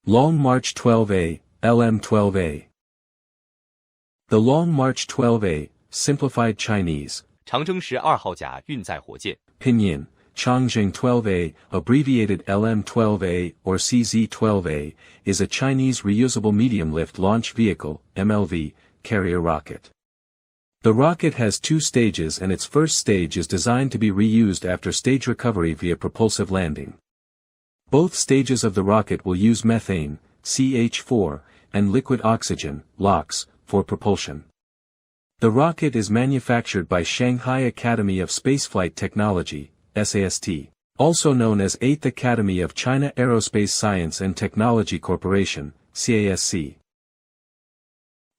Long March 12A, LM-12A. The Long March 12A, Simplified Chinese. 长征12号甲运载火箭 Pinyin, Chang Zheng 12A, abbreviated LM-12A or CZ-12A, is a Chinese reusable medium-lift launch vehicle, MLV, carrier rocket. The rocket has two stages, and its first stage is designed to be reused after stage recovery via propulsive landing. Both stages of the rocket will use methane, CH4, and liquid oxygen, LOX, for propulsion. The rocket is manufactured by Shanghai Academy of Spaceflight Technology, SAST, also known as 8th Academy of China Aerospace Science and Technology Corporation, CASC.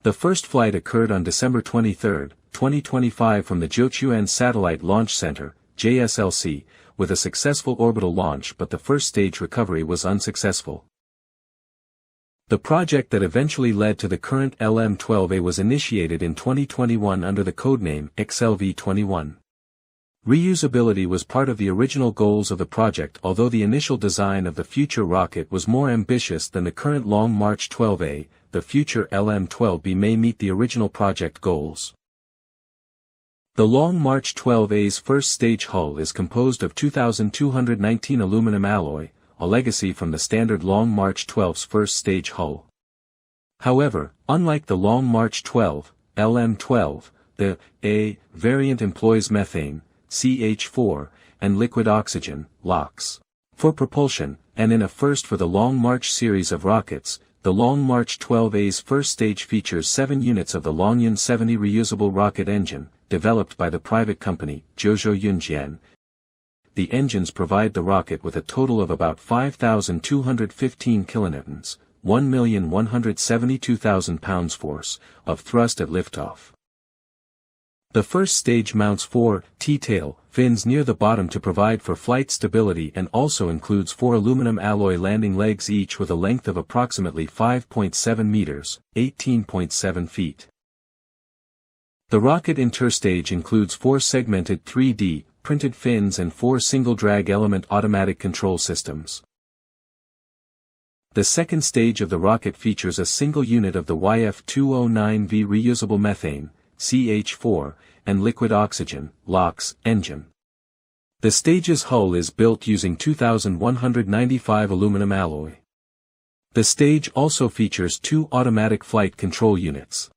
The first flight occurred on December 23, 2025 from the Jiuquan Satellite Launch Center, JSLC, with a successful orbital launch, but the first stage recovery was unsuccessful. The project that eventually led to the current LM-12A was initiated in 2021 under the codename XLV-21. Reusability was part of the original goals of the project, although the initial design of the future rocket was more ambitious than the current Long March 12A. The future LM-12B may meet the original project goals. The Long March 12A's first stage hull is composed of 2,219 aluminum alloy, a legacy from the standard Long March 12's first stage hull. However, unlike the Long March 12, LM-12, the A variant employs methane, CH4, and liquid oxygen, LOX, for propulsion, and in a first for the Long March series of rockets, the Long March 12A's first stage features 7 units of the Longyun 70 reusable rocket engine, developed by the private company, Zhuzhou Yunjian. The engines provide the rocket with a total of about 5,215 kilonewtons, 1,172,000 pounds force, of thrust at liftoff. The first stage mounts 4 T-tail fins near the bottom to provide for flight stability, and also includes 4 aluminum alloy landing legs, each with a length of approximately 5.7 meters, 18.7 feet. The rocket interstage includes 4 segmented 3D printed fins and 4 single-drag element automatic control systems. The second stage of the rocket features a single unit of the YF-209V reusable methane, CH4, and liquid oxygen, LOX, engine. The stage's hull is built using 2,195 aluminum alloy. The stage also features 2 automatic flight control units.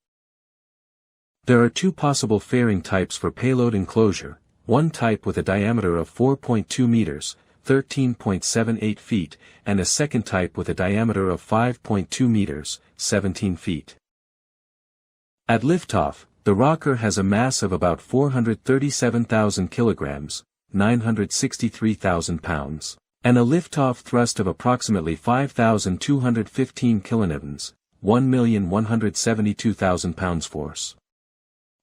There are 2 possible fairing types for payload enclosure, one type with a diameter of 4.2 meters, 13.78 feet, and a second type with a diameter of 5.2 meters, 17 feet. At liftoff, the rocket has a mass of about 437,000 kilograms, 963,000 pounds, and a liftoff thrust of approximately 5,215 kilonewtons, 1,172,000 pounds force.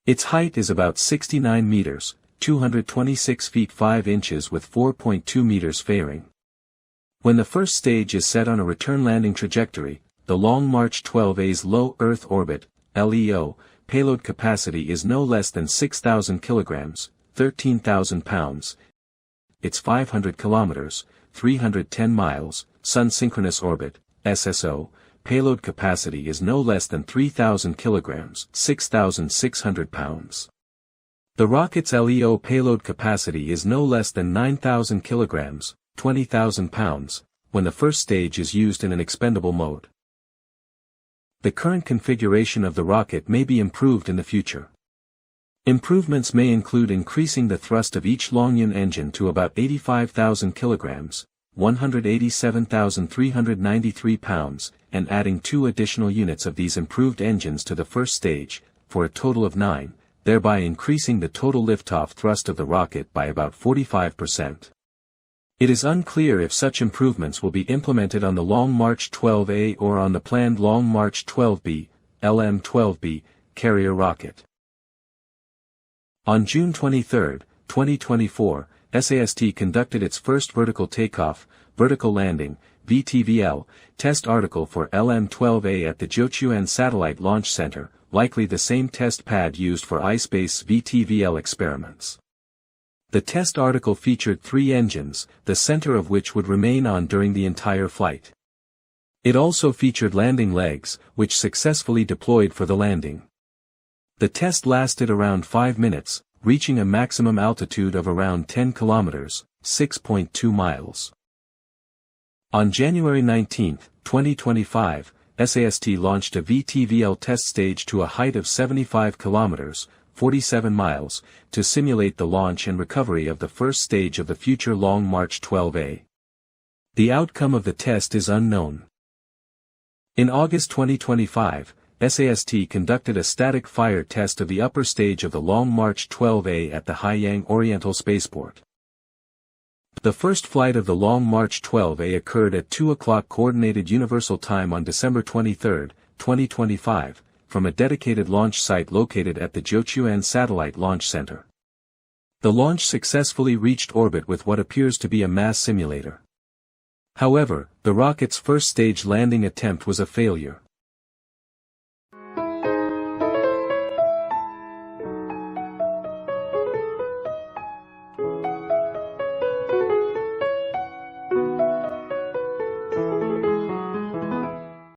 Its height is about 69 meters, 226 feet 5 inches with 4.2 meters fairing. When the first stage is set on a return landing trajectory, the Long March 12A's low Earth orbit, LEO, payload capacity is no less than 6,000 kilograms, 13,000 pounds. Its 500 kilometers, 310 miles, sun-synchronous orbit, SSO, payload capacity is no less than 3,000 kilograms, 6,600 pounds. The rocket's LEO payload capacity is no less than 9,000 kilograms, 20,000 pounds, when the first stage is used in an expendable mode. The current configuration of the rocket may be improved in the future. Improvements may include increasing the thrust of each Longyun engine to about 85,000 kilograms, 187,393 pounds, and adding 2 additional units of these improved engines to the first stage, for a total of 9, thereby increasing the total liftoff thrust of the rocket by about 45%. It is unclear if such improvements will be implemented on the Long March 12A or on the planned Long March 12B, LM-12B, carrier rocket. On June 23, 2024, SAST conducted its first vertical takeoff, vertical landing, VTVL, test article for LM-12A at the Jiuquan Satellite Launch Center, likely the same test pad used for iSpace VTVL experiments. The test article featured 3 engines, the center of which would remain on during the entire flight. It also featured landing legs, which successfully deployed for the landing. The test lasted around 5 minutes, reaching a maximum altitude of around 10 kilometers, 6.2 miles. On January 19, 2025, SAST launched a VTVL test stage to a height of 75 kilometers, 47 miles, to simulate the launch and recovery of the first stage of the future Long March 12A. The outcome of the test is unknown. In August 2025, SAST conducted a static fire test of the upper stage of the Long March 12A at the Haiyang Oriental Spaceport. The first flight of the Long March 12A occurred at 2 o'clock Coordinated Universal Time on December 23, 2025, from a dedicated launch site located at the Jiuquan Satellite Launch Center. The launch successfully reached orbit with what appears to be a mass simulator. However, the rocket's first stage landing attempt was a failure.